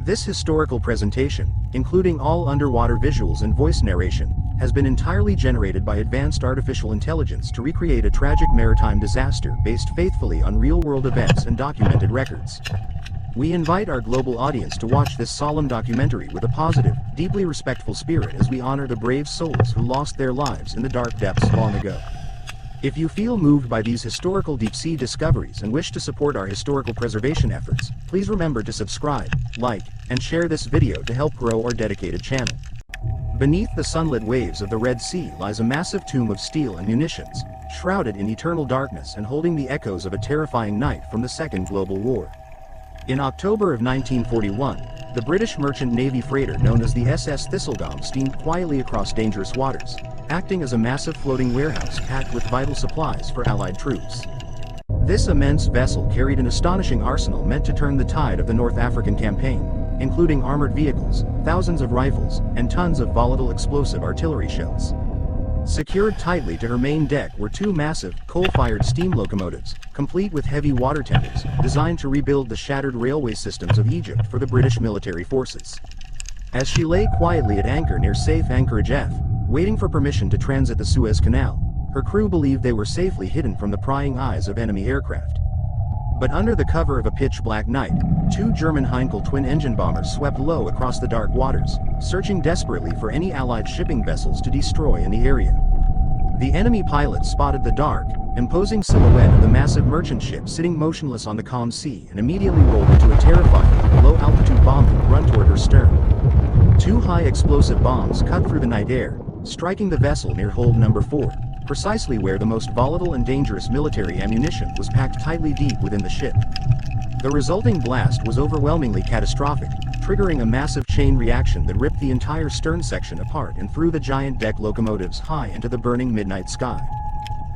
This historical presentation, including all underwater visuals and voice narration, has been entirely generated by advanced artificial intelligence to recreate a tragic maritime disaster based faithfully on real-world events and documented records. We invite our global audience to watch this solemn documentary with a positive, deeply respectful spirit as we honor the brave souls who lost their lives in the dark depths long ago. If you feel moved by these historical deep-sea discoveries and wish to support our historical preservation efforts, please remember to subscribe, like, and share this video to help grow our dedicated channel. Beneath the sunlit waves of the Red Sea lies a massive tomb of steel and munitions, shrouded in eternal darkness and holding the echoes of a terrifying night from the Second Global War. In October of 1941, the British merchant navy freighter known as the SS Thistlegorm steamed quietly across dangerous waters, acting as a massive floating warehouse packed with vital supplies for Allied troops. This immense vessel carried an astonishing arsenal meant to turn the tide of the North African campaign, including armored vehicles, thousands of rifles, and tons of volatile explosive artillery shells. Secured tightly to her main deck were two massive, coal-fired steam locomotives, complete with heavy water tenders, designed to rebuild the shattered railway systems of Egypt for the British military forces. As she lay quietly at anchor near safe Anchorage F, waiting for permission to transit the Suez Canal, her crew believed they were safely hidden from the prying eyes of enemy aircraft. But under the cover of a pitch-black night, two German Heinkel twin-engine bombers swept low across the dark waters, searching desperately for any Allied shipping vessels to destroy in the area. The enemy pilots spotted the dark, imposing silhouette of the massive merchant ship sitting motionless on the calm sea and immediately rolled into a terrifying, low-altitude bombing run toward her stern. Two high-explosive bombs cut through the night air, striking the vessel near hold number 4. Precisely where the most volatile and dangerous military ammunition was packed tightly deep within the ship. The resulting blast was overwhelmingly catastrophic, triggering a massive chain reaction that ripped the entire stern section apart and threw the giant deck locomotives high into the burning midnight sky.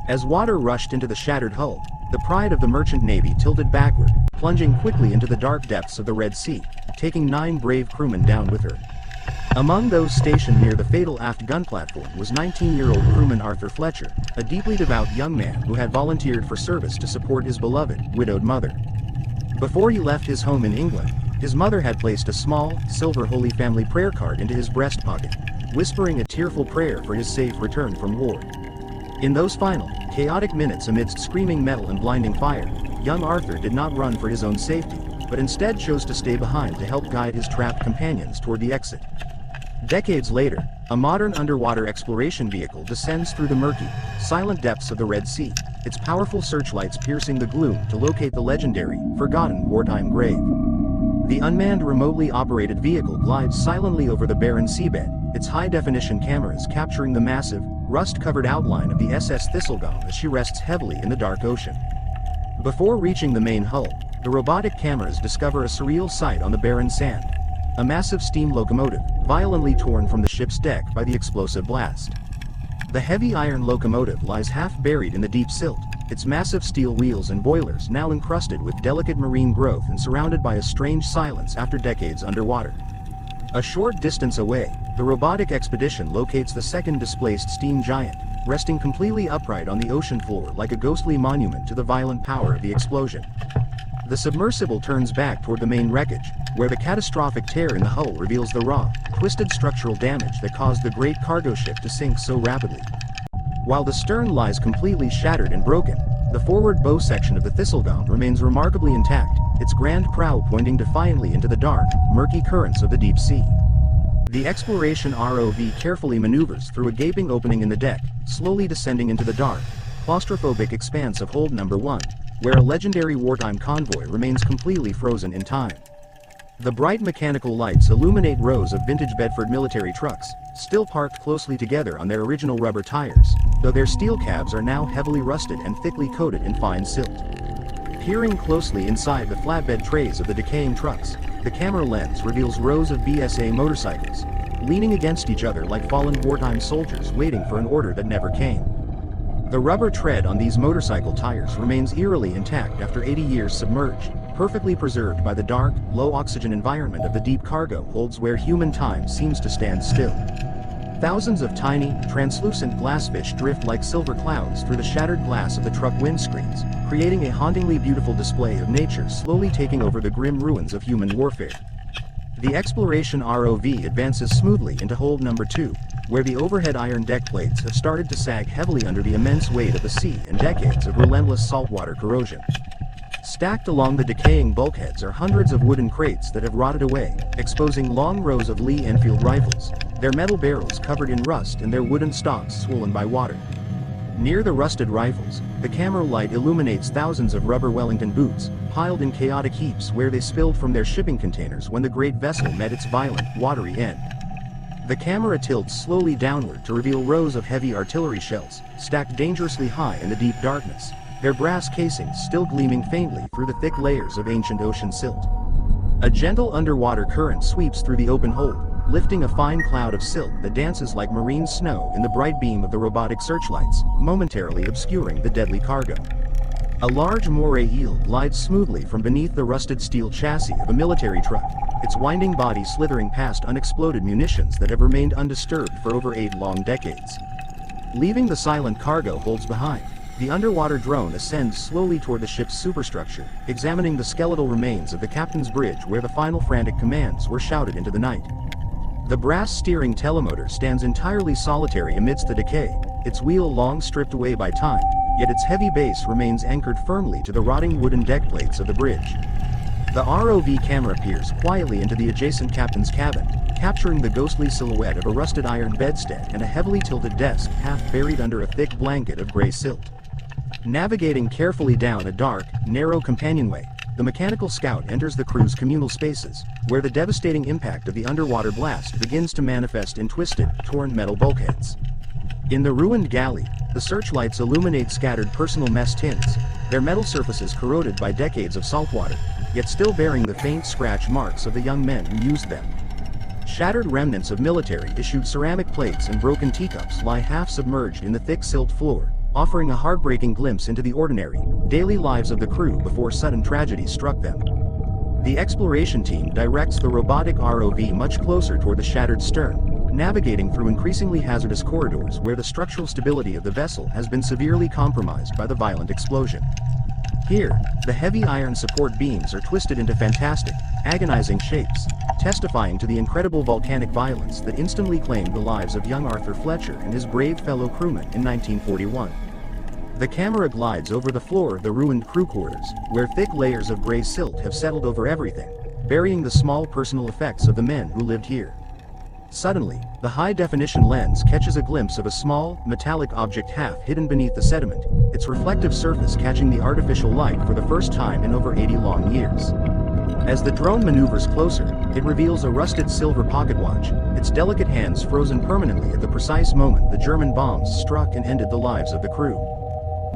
As water rushed into the shattered hull, the pride of the merchant navy tilted backward, plunging quickly into the dark depths of the Red Sea, taking 9 brave crewmen down with her. Among those stationed near the fatal aft gun platform was 19-year-old crewman Arthur Fletcher, a deeply devout young man who had volunteered for service to support his beloved, widowed mother. Before he left his home in England, his mother had placed a small, silver Holy Family prayer card into his breast pocket, whispering a tearful prayer for his safe return from war. In those final, chaotic minutes amidst screaming metal and blinding fire, young Arthur did not run for his own safety, but instead chose to stay behind to help guide his trapped companions toward the exit. Decades later, a modern underwater exploration vehicle descends through the murky, silent depths of the Red Sea, its powerful searchlights piercing the gloom to locate the legendary, forgotten wartime grave. The unmanned remotely operated vehicle glides silently over the barren seabed, its high-definition cameras capturing the massive, rust-covered outline of the SS Thistlegorm as she rests heavily in the dark ocean. Before reaching the main hull, the robotic cameras discover a surreal sight on the barren sand. A massive steam locomotive, violently torn from the ship's deck by the explosive blast. The heavy iron locomotive lies half buried in the deep silt, its massive steel wheels and boilers now encrusted with delicate marine growth and surrounded by a strange silence after decades underwater. A short distance away, the robotic expedition locates the second displaced steam giant, resting completely upright on the ocean floor like a ghostly monument to the violent power of the explosion. The submersible turns back toward the main wreckage, where the catastrophic tear in the hull reveals the raw, twisted structural damage that caused the great cargo ship to sink so rapidly. While the stern lies completely shattered and broken, the forward bow section of the Thistlegorm remains remarkably intact, its grand prow pointing defiantly into the dark, murky currents of the deep sea. The exploration ROV carefully maneuvers through a gaping opening in the deck, slowly descending into the dark, claustrophobic expanse of hold number 1, where a legendary wartime convoy remains completely frozen in time. The bright mechanical lights illuminate rows of vintage Bedford military trucks, still parked closely together on their original rubber tires, though their steel cabs are now heavily rusted and thickly coated in fine silt. Peering closely inside the flatbed trays of the decaying trucks, the camera lens reveals rows of BSA motorcycles, leaning against each other like fallen wartime soldiers waiting for an order that never came. The rubber tread on these motorcycle tires remains eerily intact after 80 years submerged, perfectly preserved by the dark, low-oxygen environment of the deep cargo holds where human time seems to stand still. Thousands of tiny, translucent glassfish drift like silver clouds through the shattered glass of the truck windscreens, creating a hauntingly beautiful display of nature slowly taking over the grim ruins of human warfare. The exploration ROV advances smoothly into hold number 2, where the overhead iron deck plates have started to sag heavily under the immense weight of the sea and decades of relentless saltwater corrosion. Stacked along the decaying bulkheads are hundreds of wooden crates that have rotted away, exposing long rows of Lee Enfield rifles, their metal barrels covered in rust and their wooden stocks swollen by water. Near the rusted rifles, the camera light illuminates thousands of rubber Wellington boots, piled in chaotic heaps where they spilled from their shipping containers when the great vessel met its violent, watery end. The camera tilts slowly downward to reveal rows of heavy artillery shells, stacked dangerously high in the deep darkness, their brass casings still gleaming faintly through the thick layers of ancient ocean silt. A gentle underwater current sweeps through the open hold, lifting a fine cloud of silt that dances like marine snow in the bright beam of the robotic searchlights, momentarily obscuring the deadly cargo. A large moray eel glides smoothly from beneath the rusted steel chassis of a military truck, its winding body slithering past unexploded munitions that have remained undisturbed for over 8 long decades. Leaving the silent cargo holds behind, the underwater drone ascends slowly toward the ship's superstructure, examining the skeletal remains of the captain's bridge where the final frantic commands were shouted into the night. The brass steering telemotor stands entirely solitary amidst the decay, its wheel long stripped away by time, yet its heavy base remains anchored firmly to the rotting wooden deck plates of the bridge. The ROV camera peers quietly into the adjacent captain's cabin, capturing the ghostly silhouette of a rusted iron bedstead and a heavily tilted desk half buried under a thick blanket of gray silt. Navigating carefully down a dark, narrow companionway, the mechanical scout enters the crew's communal spaces, where the devastating impact of the underwater blast begins to manifest in twisted, torn metal bulkheads. In the ruined galley, the searchlights illuminate scattered personal mess tins, their metal surfaces corroded by decades of saltwater, yet still bearing the faint scratch marks of the young men who used them. Shattered remnants of military-issued ceramic plates and broken teacups lie half-submerged in the thick silt floor, offering a heartbreaking glimpse into the ordinary, daily lives of the crew before sudden tragedy struck them. The exploration team directs the robotic ROV much closer toward the shattered stern, navigating through increasingly hazardous corridors where the structural stability of the vessel has been severely compromised by the violent explosion. Here, the heavy iron support beams are twisted into fantastic, agonizing shapes, testifying to the incredible volcanic violence that instantly claimed the lives of young Arthur Fletcher and his brave fellow crewmen in 1941. The camera glides over the floor of the ruined crew quarters, where thick layers of gray silt have settled over everything, burying the small personal effects of the men who lived here. Suddenly, the high-definition lens catches a glimpse of a small, metallic object half hidden beneath the sediment, its reflective surface catching the artificial light for the first time in over 80 long years. As the drone maneuvers closer, it reveals a rusted silver pocket watch, its delicate hands frozen permanently at the precise moment the German bombs struck and ended the lives of the crew.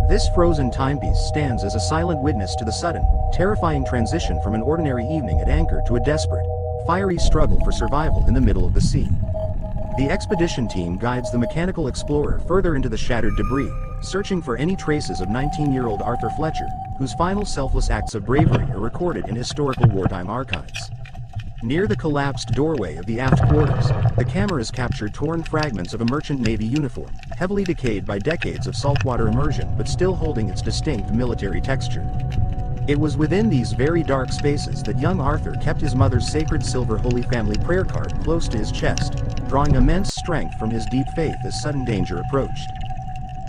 This frozen timepiece stands as a silent witness to the sudden, terrifying transition from an ordinary evening at anchor to a desperate, fiery struggle for survival in the middle of the sea. The expedition team guides the mechanical explorer further into the shattered debris, searching for any traces of 19-year-old Arthur Fletcher, whose final selfless acts of bravery are recorded in historical wartime archives. Near the collapsed doorway of the aft quarters, the cameras capture torn fragments of a merchant navy uniform, heavily decayed by decades of saltwater immersion but still holding its distinct military texture. It was within these very dark spaces that young Arthur kept his mother's sacred silver Holy Family prayer card close to his chest, drawing immense strength from his deep faith as sudden danger approached.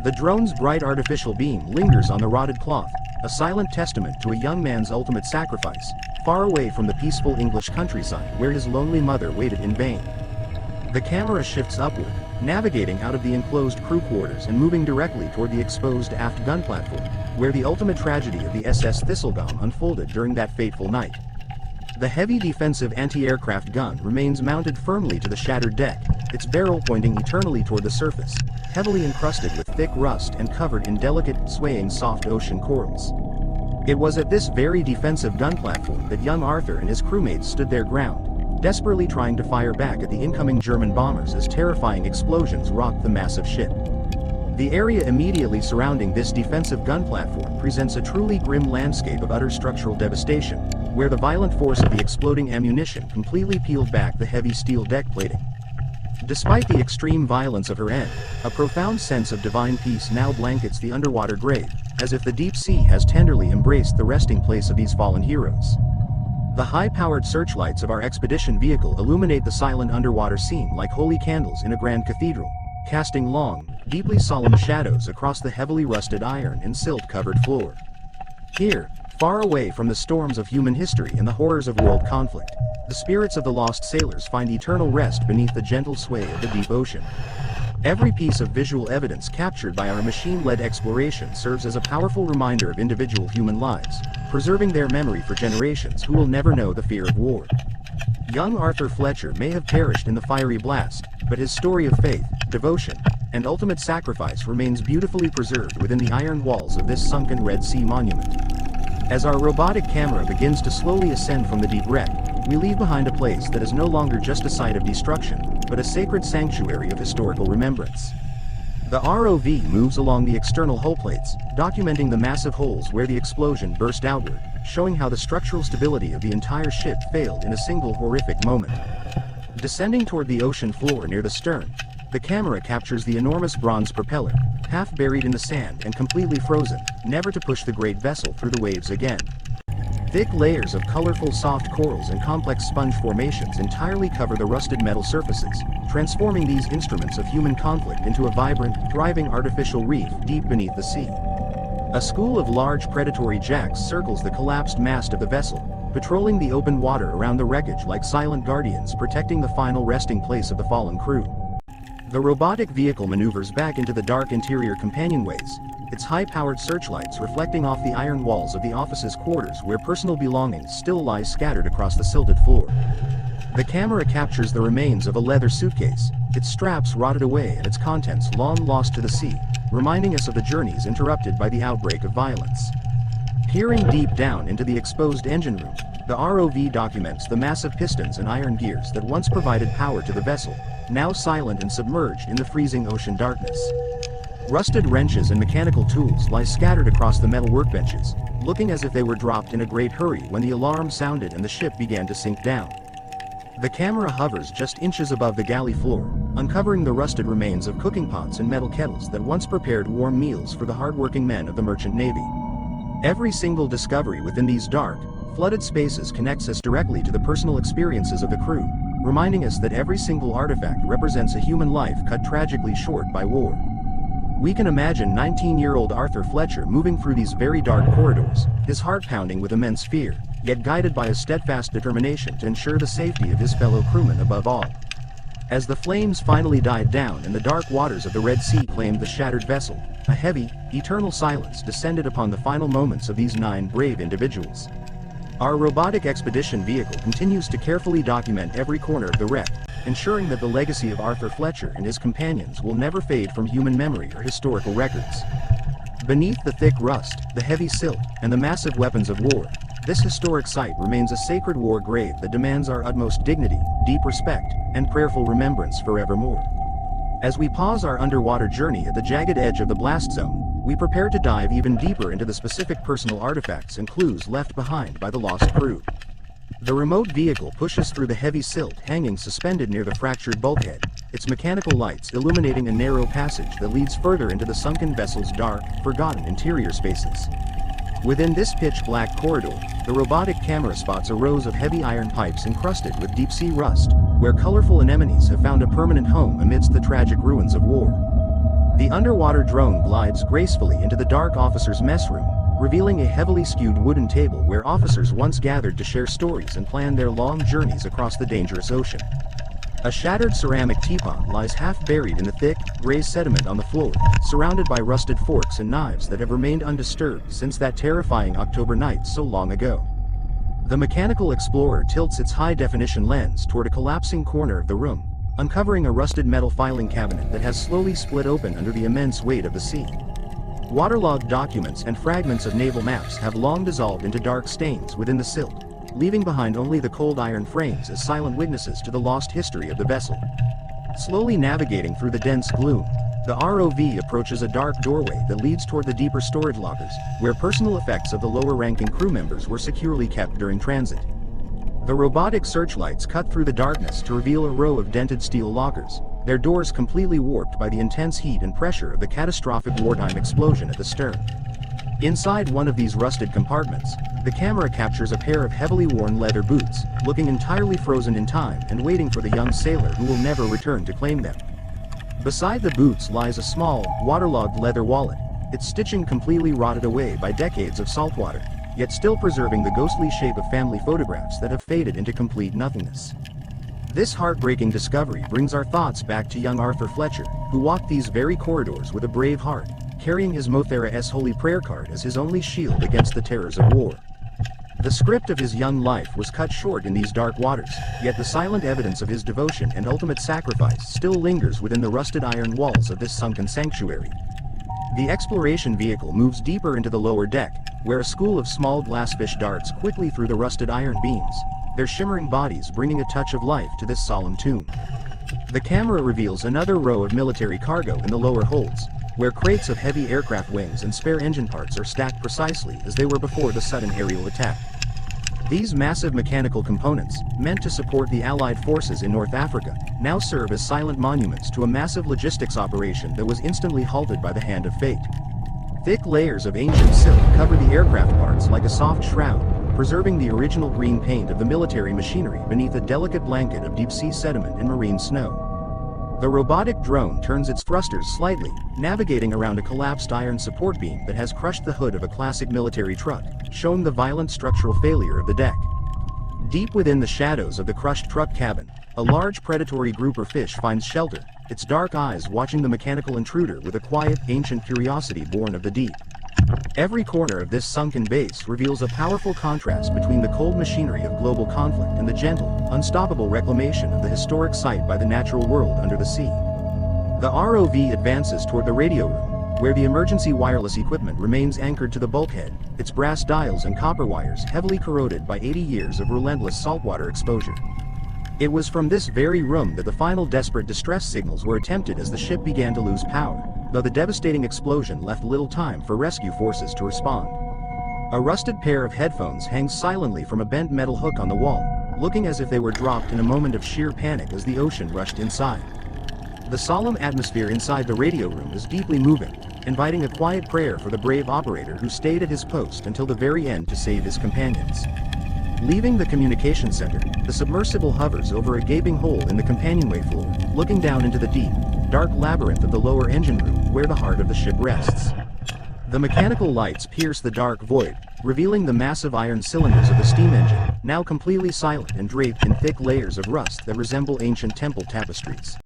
The drone's bright artificial beam lingers on the rotted cloth, a silent testament to a young man's ultimate sacrifice, far away from the peaceful English countryside where his lonely mother waited in vain. The camera shifts upward, navigating out of the enclosed crew quarters and moving directly toward the exposed aft gun platform, where the ultimate tragedy of the SS Thistlegorm unfolded during that fateful night. The heavy defensive anti-aircraft gun remains mounted firmly to the shattered deck, its barrel pointing eternally toward the surface, heavily encrusted with thick rust and covered in delicate, swaying soft ocean corals. It was at this very defensive gun platform that young Arthur and his crewmates stood their ground, desperately trying to fire back at the incoming German bombers as terrifying explosions rocked the massive ship. The area immediately surrounding this defensive gun platform presents a truly grim landscape of utter structural devastation, where the violent force of the exploding ammunition completely peeled back the heavy steel deck plating. Despite the extreme violence of her end, a profound sense of divine peace now blankets the underwater grave, as if the deep sea has tenderly embraced the resting place of these fallen heroes. The high-powered searchlights of our expedition vehicle illuminate the silent underwater scene like holy candles in a grand cathedral, casting long, deeply solemn shadows across the heavily rusted iron and silt-covered floor. Here, far away from the storms of human history and the horrors of world conflict, the spirits of the lost sailors find eternal rest beneath the gentle sway of the deep ocean. Every piece of visual evidence captured by our machine-led exploration serves as a powerful reminder of individual human lives, preserving their memory for generations who will never know the fear of war. Young Arthur Fletcher may have perished in the fiery blast, but his story of faith, devotion, and ultimate sacrifice remains beautifully preserved within the iron walls of this sunken Red Sea monument. As our robotic camera begins to slowly ascend from the deep wreck, we leave behind a place that is no longer just a site of destruction, but a sacred sanctuary of historical remembrance. The ROV moves along the external hull plates, documenting the massive holes where the explosion burst outward, showing how the structural stability of the entire ship failed in a single horrific moment. Descending toward the ocean floor near the stern, the camera captures the enormous bronze propeller, half buried in the sand and completely frozen, never to push the great vessel through the waves again. Thick layers of colorful soft corals and complex sponge formations entirely cover the rusted metal surfaces, transforming these instruments of human conflict into a vibrant, thriving artificial reef deep beneath the sea. A school of large predatory jacks circles the collapsed mast of the vessel, patrolling the open water around the wreckage like silent guardians protecting the final resting place of the fallen crew. The robotic vehicle maneuvers back into the dark interior companionways, its high-powered searchlights reflecting off the iron walls of the office's quarters where personal belongings still lie scattered across the silted floor. The camera captures the remains of a leather suitcase, its straps rotted away and its contents long lost to the sea, reminding us of the journeys interrupted by the outbreak of violence. Peering deep down into the exposed engine room, the ROV documents the massive pistons and iron gears that once provided power to the vessel, now silent and submerged in the freezing ocean darkness. Rusted wrenches and mechanical tools lie scattered across the metal workbenches, looking as if they were dropped in a great hurry when the alarm sounded and the ship began to sink down. The camera hovers just inches above the galley floor, uncovering the rusted remains of cooking pots and metal kettles that once prepared warm meals for the hardworking men of the merchant navy. Every single discovery within these dark, flooded spaces connects us directly to the personal experiences of the crew, reminding us that every single artifact represents a human life cut tragically short by war. We can imagine 19-year-old Arthur Fletcher moving through these very dark corridors, his heart pounding with immense fear, yet guided by a steadfast determination to ensure the safety of his fellow crewmen above all. As the flames finally died down and the dark waters of the Red Sea claimed the shattered vessel, a heavy, eternal silence descended upon the final moments of these 9 brave individuals. Our robotic expedition vehicle continues to carefully document every corner of the wreck, ensuring that the legacy of Arthur Fletcher and his companions will never fade from human memory or historical records. Beneath the thick rust, the heavy silt, and the massive weapons of war, this historic site remains a sacred war grave that demands our utmost dignity, deep respect, and prayerful remembrance forevermore. As we pause our underwater journey at the jagged edge of the blast zone, we prepare to dive even deeper into the specific personal artifacts and clues left behind by the lost crew. The remote vehicle pushes through the heavy silt hanging suspended near the fractured bulkhead, its mechanical lights illuminating a narrow passage that leads further into the sunken vessel's dark, forgotten interior spaces. Within this pitch-black corridor, the robotic camera spots a rows of heavy iron pipes encrusted with deep-sea rust, where colorful anemones have found a permanent home amidst the tragic ruins of war. The underwater drone glides gracefully into the dark officer's mess room, revealing a heavily skewed wooden table where officers once gathered to share stories and plan their long journeys across the dangerous ocean. A shattered ceramic teapot lies half buried in the thick, gray sediment on the floor, surrounded by rusted forks and knives that have remained undisturbed since that terrifying October night so long ago. The mechanical explorer tilts its high-definition lens toward a collapsing corner of the room, uncovering a rusted metal filing cabinet that has slowly split open under the immense weight of the sea. Waterlogged documents and fragments of naval maps have long dissolved into dark stains within the silt, leaving behind only the cold iron frames as silent witnesses to the lost history of the vessel. Slowly navigating through the dense gloom, the ROV approaches a dark doorway that leads toward the deeper storage lockers, where personal effects of the lower-ranking crew members were securely kept during transit. The robotic searchlights cut through the darkness to reveal a row of dented steel lockers, their doors completely warped by the intense heat and pressure of the catastrophic wartime explosion at the stern. Inside one of these rusted compartments, the camera captures a pair of heavily worn leather boots, looking entirely frozen in time and waiting for the young sailor who will never return to claim them. Beside the boots lies a small, waterlogged leather wallet, its stitching completely rotted away by decades of saltwater, yet still preserving the ghostly shape of family photographs that have faded into complete nothingness. This heartbreaking discovery brings our thoughts back to young Arthur Fletcher, who walked these very corridors with a brave heart, carrying his Mothera's holy prayer card as his only shield against the terrors of war. The script of his young life was cut short in these dark waters, yet the silent evidence of his devotion and ultimate sacrifice still lingers within the rusted iron walls of this sunken sanctuary. The exploration vehicle moves deeper into the lower deck, where a school of small glassfish darts quickly through the rusted iron beams, their shimmering bodies bringing a touch of life to this solemn tomb. The camera reveals another row of military cargo in the lower holds, where crates of heavy aircraft wings and spare engine parts are stacked precisely as they were before the sudden aerial attack. These massive mechanical components, meant to support the Allied forces in North Africa, now serve as silent monuments to a massive logistics operation that was instantly halted by the hand of fate. Thick layers of ancient silk cover the aircraft parts like a soft shroud, preserving the original green paint of the military machinery beneath a delicate blanket of deep-sea sediment and marine snow. The robotic drone turns its thrusters slightly, navigating around a collapsed iron support beam that has crushed the hood of a classic military truck, showing the violent structural failure of the deck. Deep within the shadows of the crushed truck cabin, a large predatory grouper fish finds shelter, its dark eyes watching the mechanical intruder with a quiet, ancient curiosity born of the deep. Every corner of this sunken base reveals a powerful contrast between the cold machinery of global conflict and the gentle, unstoppable reclamation of the historic site by the natural world under the sea. The ROV advances toward the radio room, where the emergency wireless equipment remains anchored to the bulkhead, its brass dials and copper wires heavily corroded by 80 years of relentless saltwater exposure. It was from this very room that the final desperate distress signals were attempted as the ship began to lose power, though the devastating explosion left little time for rescue forces to respond. A rusted pair of headphones hangs silently from a bent metal hook on the wall, looking as if they were dropped in a moment of sheer panic as the ocean rushed inside. The solemn atmosphere inside the radio room is deeply moving, inviting a quiet prayer for the brave operator who stayed at his post until the very end to save his companions. Leaving the communication center, the submersible hovers over a gaping hole in the companionway floor, looking down into the deep, dark labyrinth of the lower engine room where the heart of the ship rests. The mechanical lights pierce the dark void, revealing the massive iron cylinders of the steam engine, now completely silent and draped in thick layers of rust that resemble ancient temple tapestries.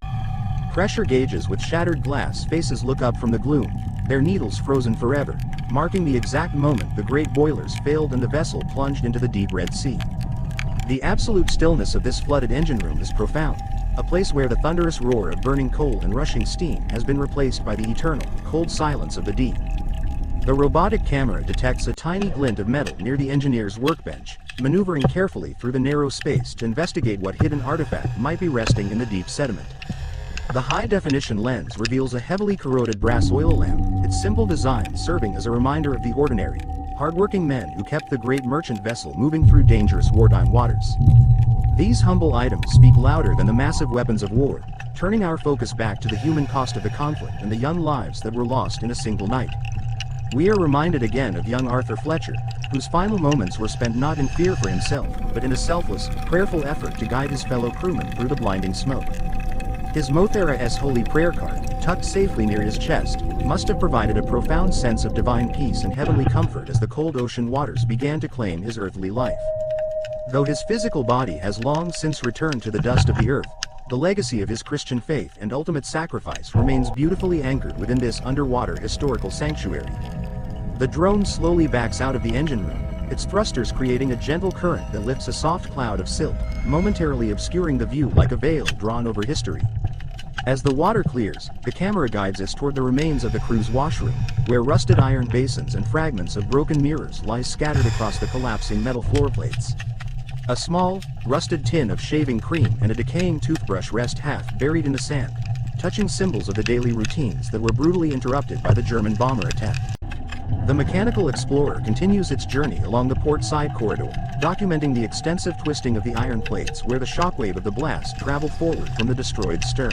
Pressure gauges with shattered glass faces look up from the gloom, their needles frozen forever, marking the exact moment the great boilers failed and the vessel plunged into the deep Red Sea. The absolute stillness of this flooded engine room is profound, a place where the thunderous roar of burning coal and rushing steam has been replaced by the eternal, cold silence of the deep. The robotic camera detects a tiny glint of metal near the engineer's workbench, maneuvering carefully through the narrow space to investigate what hidden artifact might be resting in the deep sediment. The high-definition lens reveals a heavily corroded brass oil lamp, its simple design serving as a reminder of the ordinary, hard-working men who kept the great merchant vessel moving through dangerous wartime waters. These humble items speak louder than the massive weapons of war, turning our focus back to the human cost of the conflict and the young lives that were lost in a single night. We are reminded again of young Arthur Fletcher, whose final moments were spent not in fear for himself, but in a selfless, prayerful effort to guide his fellow crewmen through the blinding smoke. His Mothera's holy prayer card, tucked safely near his chest, must have provided a profound sense of divine peace and heavenly comfort as the cold ocean waters began to claim his earthly life. Though his physical body has long since returned to the dust of the earth, the legacy of his Christian faith and ultimate sacrifice remains beautifully anchored within this underwater historical sanctuary. The drone slowly backs out of the engine room, its thrusters creating a gentle current that lifts a soft cloud of silt, momentarily obscuring the view like a veil drawn over history. As the water clears, the camera guides us toward the remains of the crew's washroom, where rusted iron basins and fragments of broken mirrors lie scattered across the collapsing metal floor plates. A small, rusted tin of shaving cream and a decaying toothbrush rest half buried in the sand, touching symbols of the daily routines that were brutally interrupted by the German bomber attack. The mechanical explorer continues its journey along the port side corridor, documenting the extensive twisting of the iron plates where the shockwave of the blast traveled forward from the destroyed stern.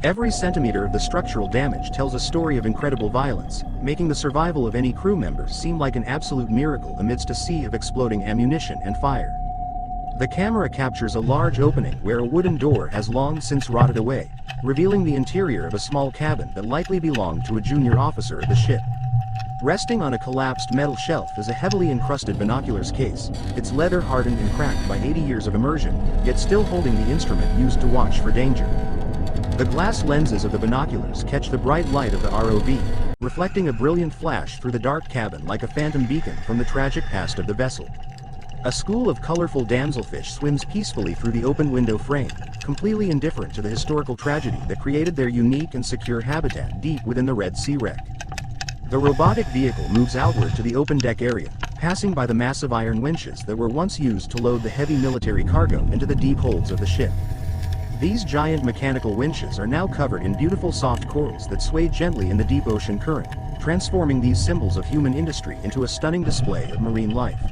Every centimeter of the structural damage tells a story of incredible violence, making the survival of any crew member seem like an absolute miracle amidst a sea of exploding ammunition and fire. The camera captures a large opening where a wooden door has long since rotted away, revealing the interior of a small cabin that likely belonged to a junior officer of the ship. Resting on a collapsed metal shelf is a heavily encrusted binoculars case, its leather hardened and cracked by 80 years of immersion, yet still holding the instrument used to watch for danger. The glass lenses of the binoculars catch the bright light of the ROV, reflecting a brilliant flash through the dark cabin like a phantom beacon from the tragic past of the vessel. A school of colorful damselfish swims peacefully through the open window frame, completely indifferent to the historical tragedy that created their unique and secure habitat deep within the Red Sea wreck. The robotic vehicle moves outward to the open deck area, passing by the massive iron winches that were once used to load the heavy military cargo into the deep holds of the ship. These giant mechanical winches are now covered in beautiful soft corals that sway gently in the deep ocean current, transforming these symbols of human industry into a stunning display of marine life.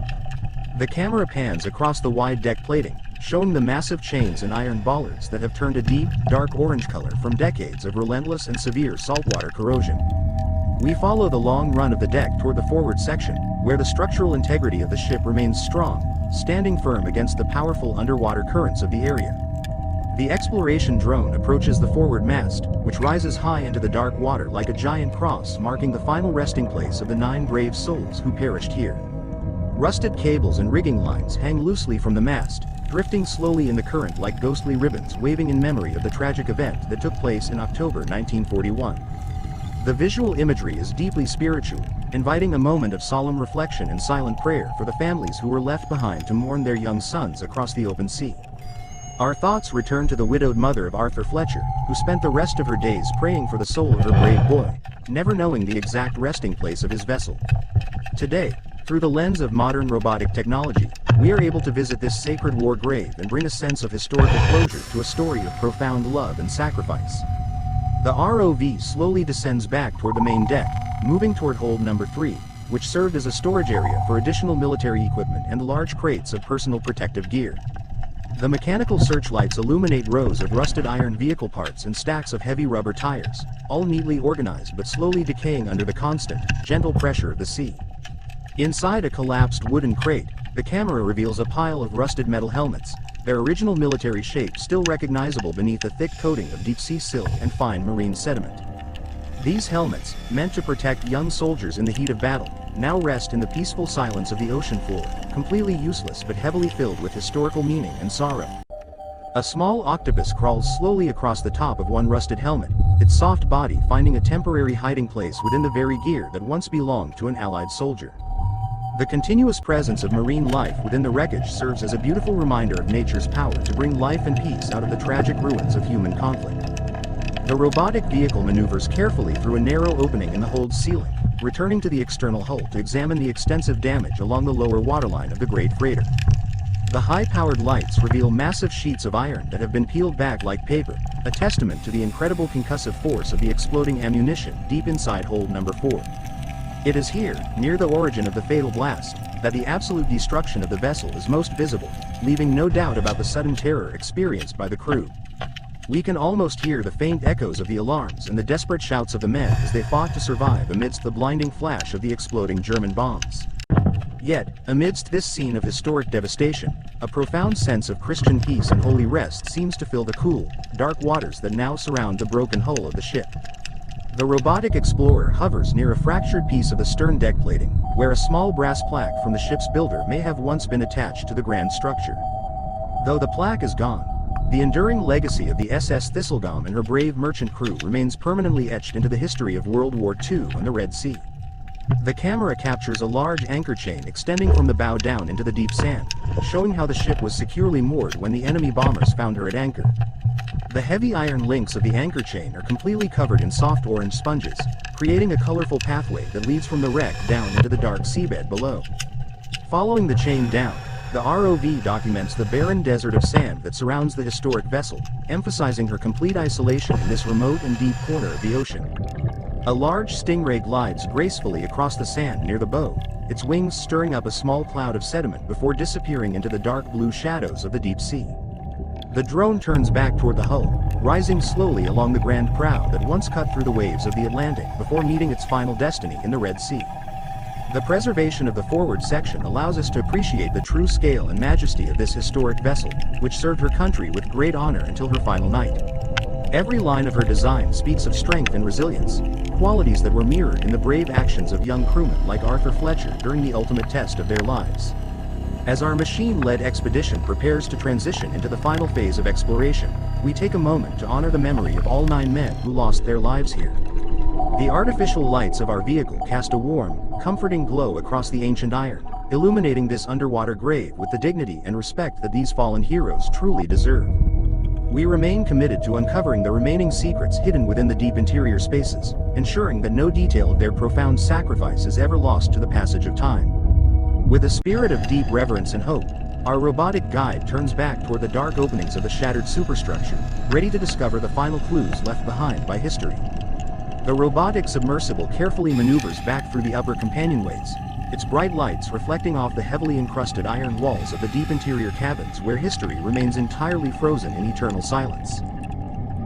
The camera pans across the wide deck plating, showing the massive chains and iron bollards that have turned a deep, dark orange color from decades of relentless and severe saltwater corrosion. We follow the long run of the deck toward the forward section, where the structural integrity of the ship remains strong, standing firm against the powerful underwater currents of the area. The exploration drone approaches the forward mast, which rises high into the dark water like a giant cross marking the final resting place of the 9 brave souls who perished here. Rusted cables and rigging lines hang loosely from the mast, drifting slowly in the current like ghostly ribbons waving in memory of the tragic event that took place in October 1941. The visual imagery is deeply spiritual, inviting a moment of solemn reflection and silent prayer for the families who were left behind to mourn their young sons across the open sea. Our thoughts return to the widowed mother of Arthur Fletcher, who spent the rest of her days praying for the soul of her brave boy, never knowing the exact resting place of his vessel. Today, through the lens of modern robotic technology, we are able to visit this sacred war grave and bring a sense of historical closure to a story of profound love and sacrifice. The ROV slowly descends back toward the main deck, moving toward hold number 3, which served as a storage area for additional military equipment and large crates of personal protective gear. The mechanical searchlights illuminate rows of rusted iron vehicle parts and stacks of heavy rubber tires, all neatly organized but slowly decaying under the constant, gentle pressure of the sea. Inside a collapsed wooden crate, the camera reveals a pile of rusted metal helmets, their original military shape still recognizable beneath a thick coating of deep-sea silt and fine marine sediment. These helmets, meant to protect young soldiers in the heat of battle, now rest in the peaceful silence of the ocean floor, completely useless but heavily filled with historical meaning and sorrow. A small octopus crawls slowly across the top of one rusted helmet, its soft body finding a temporary hiding place within the very gear that once belonged to an Allied soldier. The continuous presence of marine life within the wreckage serves as a beautiful reminder of nature's power to bring life and peace out of the tragic ruins of human conflict. The robotic vehicle maneuvers carefully through a narrow opening in the hold's ceiling, returning to the external hull to examine the extensive damage along the lower waterline of the great freighter. The high-powered lights reveal massive sheets of iron that have been peeled back like paper, a testament to the incredible concussive force of the exploding ammunition deep inside hold number 4. It is here, near the origin of the fatal blast, that the absolute destruction of the vessel is most visible, leaving no doubt about the sudden terror experienced by the crew. We can almost hear the faint echoes of the alarms and the desperate shouts of the men as they fought to survive amidst the blinding flash of the exploding German bombs. Yet, amidst this scene of historic devastation, a profound sense of Christian peace and holy rest seems to fill the cool, dark waters that now surround the broken hull of the ship. The robotic explorer hovers near a fractured piece of the stern deck plating, where a small brass plaque from the ship's builder may have once been attached to the grand structure. Though the plaque is gone, the enduring legacy of the SS Thistlegorm and her brave merchant crew remains permanently etched into the history of World War II and the Red Sea. The camera captures a large anchor chain extending from the bow down into the deep sand, showing how the ship was securely moored when the enemy bombers found her at anchor. The heavy iron links of the anchor chain are completely covered in soft orange sponges, creating a colorful pathway that leads from the wreck down into the dark seabed below. Following the chain down, the ROV documents the barren desert of sand that surrounds the historic vessel, emphasizing her complete isolation in this remote and deep corner of the ocean. A large stingray glides gracefully across the sand near the bow, its wings stirring up a small cloud of sediment before disappearing into the dark blue shadows of the deep sea. The drone turns back toward the hull, rising slowly along the grand prow that once cut through the waves of the Atlantic before meeting its final destiny in the Red Sea. The preservation of the forward section allows us to appreciate the true scale and majesty of this historic vessel, which served her country with great honor until her final night. Every line of her design speaks of strength and resilience, qualities that were mirrored in the brave actions of young crewmen like Arthur Fletcher during the ultimate test of their lives. As our machine-led expedition prepares to transition into the final phase of exploration, we take a moment to honor the memory of all 9 men who lost their lives here. The artificial lights of our vehicle cast a warm, comforting glow across the ancient iron, illuminating this underwater grave with the dignity and respect that these fallen heroes truly deserve. We remain committed to uncovering the remaining secrets hidden within the deep interior spaces, ensuring that no detail of their profound sacrifice is ever lost to the passage of time. With a spirit of deep reverence and hope, our robotic guide turns back toward the dark openings of the shattered superstructure, ready to discover the final clues left behind by history. The robotic submersible carefully maneuvers back through the upper companionways, its bright lights reflecting off the heavily encrusted iron walls of the deep interior cabins where history remains entirely frozen in eternal silence.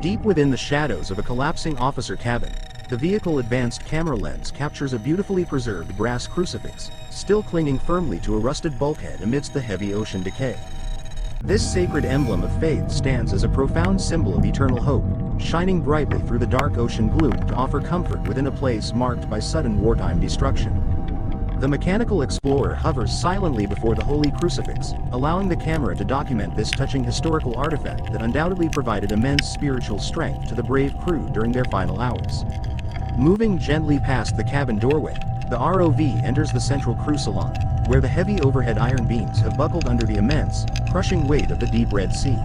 Deep within the shadows of a collapsing officer cabin, the vehicle advanced camera lens captures a beautifully preserved brass crucifix, still clinging firmly to a rusted bulkhead amidst the heavy ocean decay. This sacred emblem of faith stands as a profound symbol of eternal hope, shining brightly through the dark ocean gloom to offer comfort within a place marked by sudden wartime destruction. The mechanical explorer hovers silently before the holy crucifix, allowing the camera to document this touching historical artifact that undoubtedly provided immense spiritual strength to the brave crew during their final hours. Moving gently past the cabin doorway, the ROV enters the central crew salon, where the heavy overhead iron beams have buckled under the immense, crushing weight of the deep Red Sea.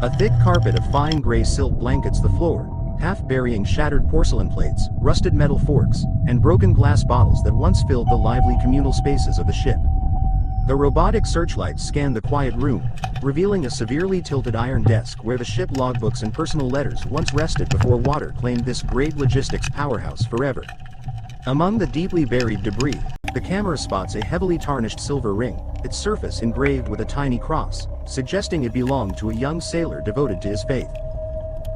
A thick carpet of fine gray silk blankets the floor, half burying shattered porcelain plates, rusted metal forks, and broken glass bottles that once filled the lively communal spaces of the ship. The robotic searchlights scan the quiet room, revealing a severely tilted iron desk where the ship logbooks and personal letters once rested before water claimed this great logistics powerhouse forever. Among the deeply buried debris, the camera spots a heavily tarnished silver ring, its surface engraved with a tiny cross, suggesting it belonged to a young sailor devoted to his faith.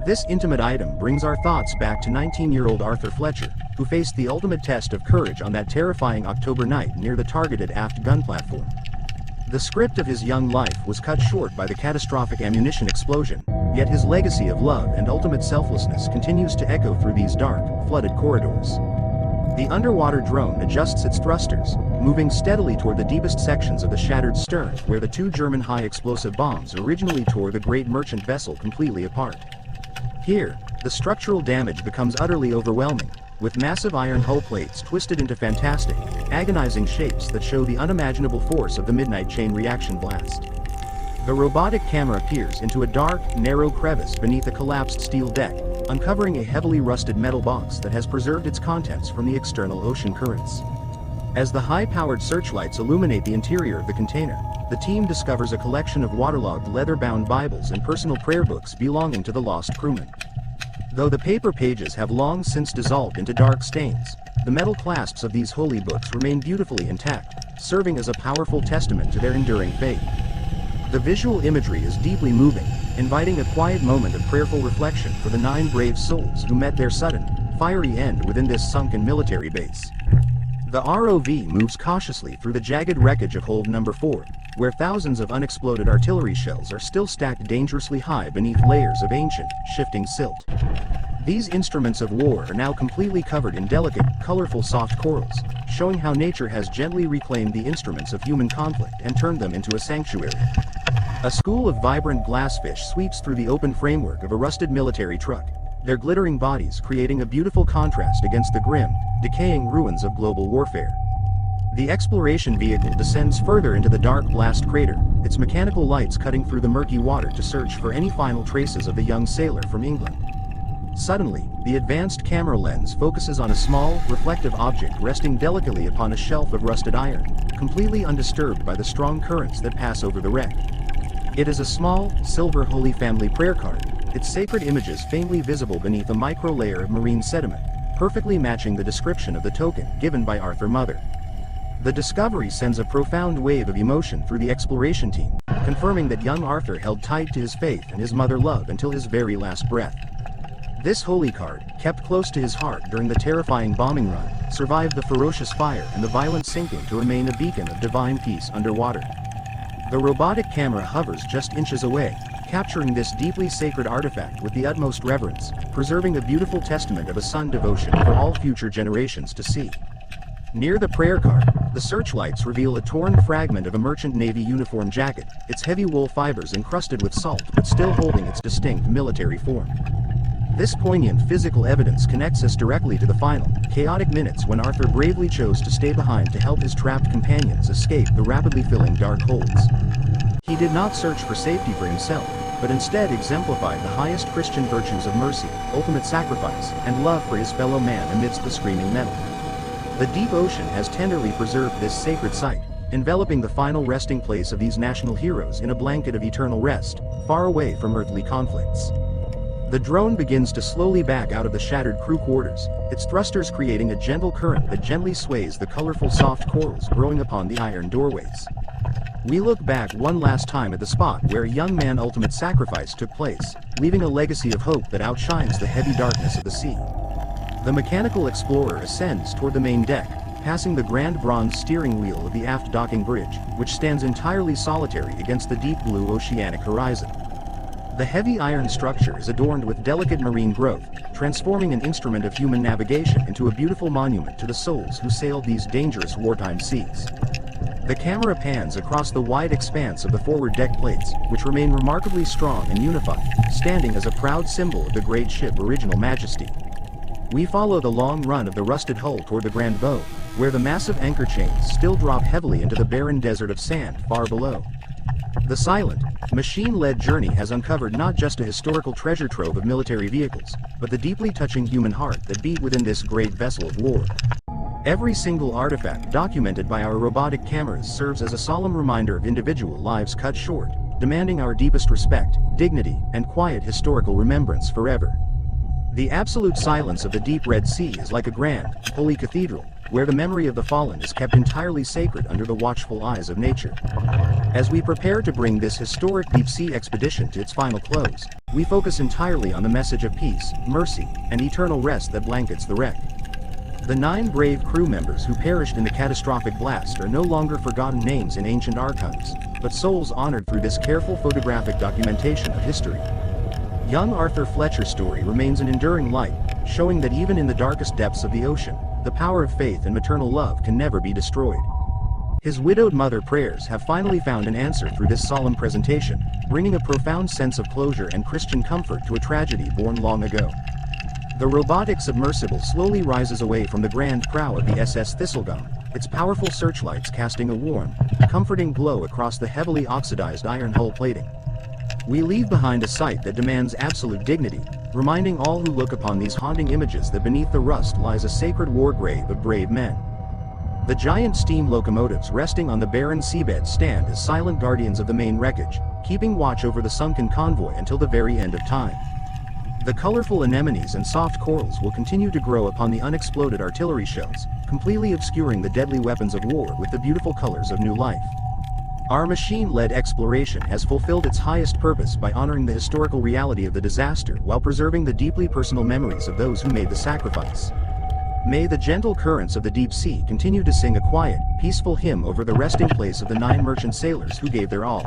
This intimate item brings our thoughts back to 19-year-old Arthur Fletcher, who faced the ultimate test of courage on that terrifying October night near the targeted aft gun platform. The script of his young life was cut short by the catastrophic ammunition explosion, yet his legacy of love and ultimate selflessness continues to echo through these dark, flooded corridors. The underwater drone adjusts its thrusters, moving steadily toward the deepest sections of the shattered stern where the 2 German high-explosive bombs originally tore the great merchant vessel completely apart. Here, the structural damage becomes utterly overwhelming, with massive iron hull plates twisted into fantastic, agonizing shapes that show the unimaginable force of the midnight chain reaction blast. The robotic camera peers into a dark, narrow crevice beneath a collapsed steel deck, uncovering a heavily rusted metal box that has preserved its contents from the external ocean currents. As the high-powered searchlights illuminate the interior of the container, the team discovers a collection of waterlogged leather-bound Bibles and personal prayer books belonging to the lost crewmen. Though the paper pages have long since dissolved into dark stains, the metal clasps of these holy books remain beautifully intact, serving as a powerful testament to their enduring faith. The visual imagery is deeply moving, inviting a quiet moment of prayerful reflection for the 9 brave souls who met their sudden, fiery end within this sunken military base. The ROV moves cautiously through the jagged wreckage of hold number 4, where thousands of unexploded artillery shells are still stacked dangerously high beneath layers of ancient, shifting silt. These instruments of war are now completely covered in delicate, colorful soft corals, showing how nature has gently reclaimed the instruments of human conflict and turned them into a sanctuary. A school of vibrant glassfish sweeps through the open framework of a rusted military truck, their glittering bodies creating a beautiful contrast against the grim, decaying ruins of global warfare. The exploration vehicle descends further into the dark blast crater, its mechanical lights cutting through the murky water to search for any final traces of the young sailor from England. Suddenly, the advanced camera lens focuses on a small, reflective object resting delicately upon a shelf of rusted iron, completely undisturbed by the strong currents that pass over the wreck. It is a small, silver Holy Family prayer card, its sacred images faintly visible beneath a micro-layer of marine sediment, perfectly matching the description of the token given by Arthur Mother. The discovery sends a profound wave of emotion through the exploration team, confirming that young Arthur held tight to his faith and his mother love until his very last breath. This holy card, kept close to his heart during the terrifying bombing run, survived the ferocious fire and the violent sinking to remain a beacon of divine peace underwater. The robotic camera hovers just inches away, capturing this deeply sacred artifact with the utmost reverence, preserving a beautiful testament of a sun devotion for all future generations to see. Near the prayer card, the searchlights reveal a torn fragment of a merchant navy uniform jacket, its heavy wool fibers encrusted with salt but still holding its distinct military form. This poignant physical evidence connects us directly to the final, chaotic minutes when Arthur bravely chose to stay behind to help his trapped companions escape the rapidly filling dark holds. He did not search for safety for himself, but instead exemplified the highest Christian virtues of mercy, ultimate sacrifice, and love for his fellow man amidst the screaming metal. The deep ocean has tenderly preserved this sacred site, enveloping the final resting place of these national heroes in a blanket of eternal rest, far away from earthly conflicts. The drone begins to slowly back out of the shattered crew quarters, its thrusters creating a gentle current that gently sways the colorful soft corals growing upon the iron doorways. We look back one last time at the spot where a young man's ultimate sacrifice took place, leaving a legacy of hope that outshines the heavy darkness of the sea. The mechanical explorer ascends toward the main deck, passing the grand bronze steering wheel of the aft docking bridge, which stands entirely solitary against the deep blue oceanic horizon. The heavy iron structure is adorned with delicate marine growth, transforming an instrument of human navigation into a beautiful monument to the souls who sailed these dangerous wartime seas. The camera pans across the wide expanse of the forward deck plates, which remain remarkably strong and unified, standing as a proud symbol of the great ship's original majesty. We follow the long run of the rusted hull toward the Grand Bow, where the massive anchor chains still drop heavily into the barren desert of sand far below. The silent, machine-led journey has uncovered not just a historical treasure trove of military vehicles, but the deeply touching human heart that beat within this great vessel of war. Every single artifact documented by our robotic cameras serves as a solemn reminder of individual lives cut short, demanding our deepest respect, dignity, and quiet historical remembrance forever. The absolute silence of the deep Red Sea is like a grand, holy cathedral, where the memory of the fallen is kept entirely sacred under the watchful eyes of nature. As we prepare to bring this historic deep-sea expedition to its final close, we focus entirely on the message of peace, mercy, and eternal rest that blankets the wreck. The 9 brave crew members who perished in the catastrophic blast are no longer forgotten names in ancient archives, but souls honored through this careful photographic documentation of history. Young Arthur Fletcher's story remains an enduring light, showing that even in the darkest depths of the ocean, the power of faith and maternal love can never be destroyed. His widowed mother prayers have finally found an answer through this solemn presentation, bringing a profound sense of closure and Christian comfort to a tragedy born long ago. The robotic submersible slowly rises away from the grand prow of the SS Thistlegorm, its powerful searchlights casting a warm, comforting glow across the heavily oxidized iron hull plating. We leave behind a sight that demands absolute dignity, reminding all who look upon these haunting images that beneath the rust lies a sacred war grave of brave men. The giant steam locomotives resting on the barren seabed stand as silent guardians of the main wreckage, keeping watch over the sunken convoy until the very end of time. The colorful anemones and soft corals will continue to grow upon the unexploded artillery shells, completely obscuring the deadly weapons of war with the beautiful colors of new life. Our machine-led exploration has fulfilled its highest purpose by honoring the historical reality of the disaster while preserving the deeply personal memories of those who made the sacrifice. May the gentle currents of the deep sea continue to sing a quiet, peaceful hymn over the resting place of the 9 merchant sailors who gave their all.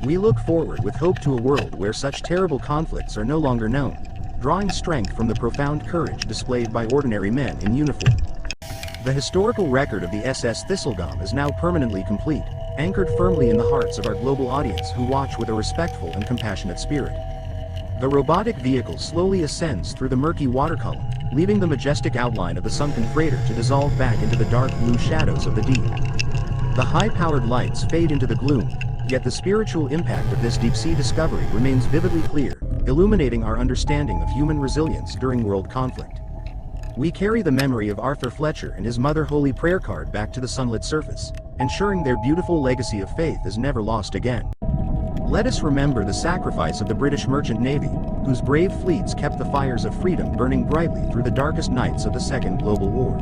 We look forward with hope to a world where such terrible conflicts are no longer known, drawing strength from the profound courage displayed by ordinary men in uniform. The historical record of the SS Thistlegorm is now permanently complete, anchored firmly in the hearts of our global audience who watch with a respectful and compassionate spirit. The robotic vehicle slowly ascends through the murky water column, leaving the majestic outline of the sunken freighter to dissolve back into the dark blue shadows of the deep. The high-powered lights fade into the gloom, yet the spiritual impact of this deep-sea discovery remains vividly clear, illuminating our understanding of human resilience during world conflict. We carry the memory of Arthur Fletcher and his mother holy prayer card back to the sunlit surface, ensuring their beautiful legacy of faith is never lost again. Let us remember the sacrifice of the British Merchant Navy, whose brave fleets kept the fires of freedom burning brightly through the darkest nights of the Second Global War.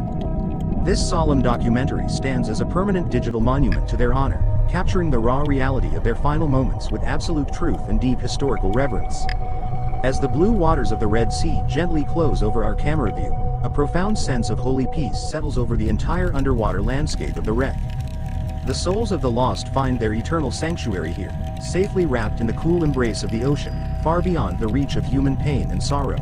This solemn documentary stands as a permanent digital monument to their honor, capturing the raw reality of their final moments with absolute truth and deep historical reverence. As the blue waters of the Red Sea gently close over our camera view, a profound sense of holy peace settles over the entire underwater landscape of the wreck. The souls of the lost find their eternal sanctuary here, safely wrapped in the cool embrace of the ocean, far beyond the reach of human pain and sorrow.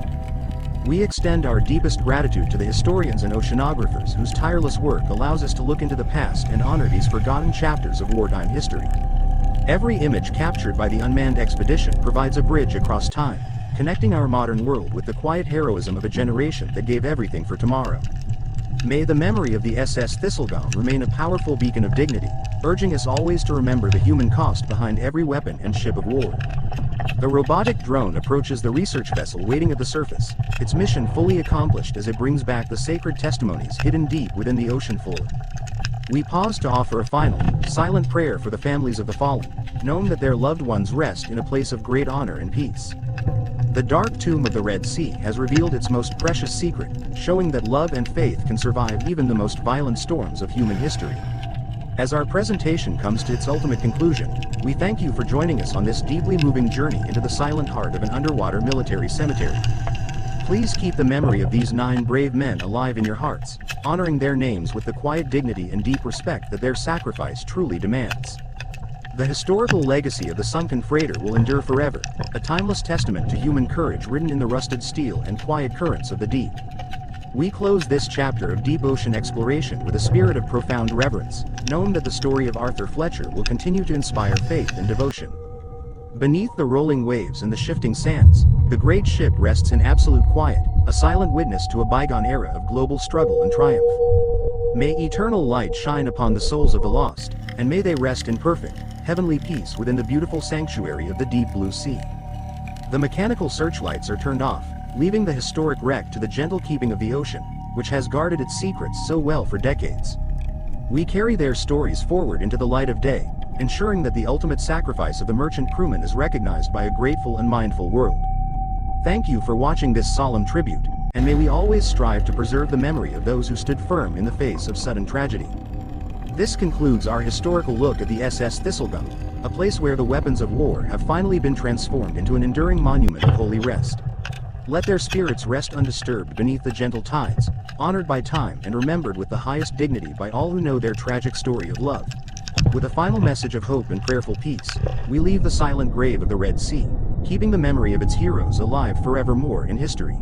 We extend our deepest gratitude to the historians and oceanographers whose tireless work allows us to look into the past and honor these forgotten chapters of wartime history. Every image captured by the unmanned expedition provides a bridge across time, connecting our modern world with the quiet heroism of a generation that gave everything for tomorrow. May the memory of the SS Thistlegorm remain a powerful beacon of dignity, urging us always to remember the human cost behind every weapon and ship of war. The robotic drone approaches the research vessel waiting at the surface, its mission fully accomplished as it brings back the sacred testimonies hidden deep within the ocean floor. We pause to offer a final, silent prayer for the families of the fallen, knowing that their loved ones rest in a place of great honor and peace. The dark tomb of the Red Sea has revealed its most precious secret, showing that love and faith can survive even the most violent storms of human history. As our presentation comes to its ultimate conclusion, we thank you for joining us on this deeply moving journey into the silent heart of an underwater military cemetery. Please keep the memory of these 9 brave men alive in your hearts, honoring their names with the quiet dignity and deep respect that their sacrifice truly demands. The historical legacy of the sunken freighter will endure forever, a timeless testament to human courage written in the rusted steel and quiet currents of the deep. We close this chapter of deep ocean exploration with a spirit of profound reverence, knowing that the story of Arthur Fletcher will continue to inspire faith and devotion. Beneath the rolling waves and the shifting sands, the great ship rests in absolute quiet, a silent witness to a bygone era of global struggle and triumph. May eternal light shine upon the souls of the lost, and may they rest in perfect, heavenly peace within the beautiful sanctuary of the deep blue sea. The mechanical searchlights are turned off, leaving the historic wreck to the gentle keeping of the ocean, which has guarded its secrets so well for decades. We carry their stories forward into the light of day, ensuring that the ultimate sacrifice of the merchant crewman is recognized by a grateful and mindful world. Thank you for watching this solemn tribute, and may we always strive to preserve the memory of those who stood firm in the face of sudden tragedy. This concludes our historical look at the SS Thistlegorm, a place where the weapons of war have finally been transformed into an enduring monument of holy rest. Let their spirits rest undisturbed beneath the gentle tides, honored by time and remembered with the highest dignity by all who know their tragic story of love. With a final message of hope and prayerful peace, we leave the silent grave of the Red Sea, keeping the memory of its heroes alive forevermore in history.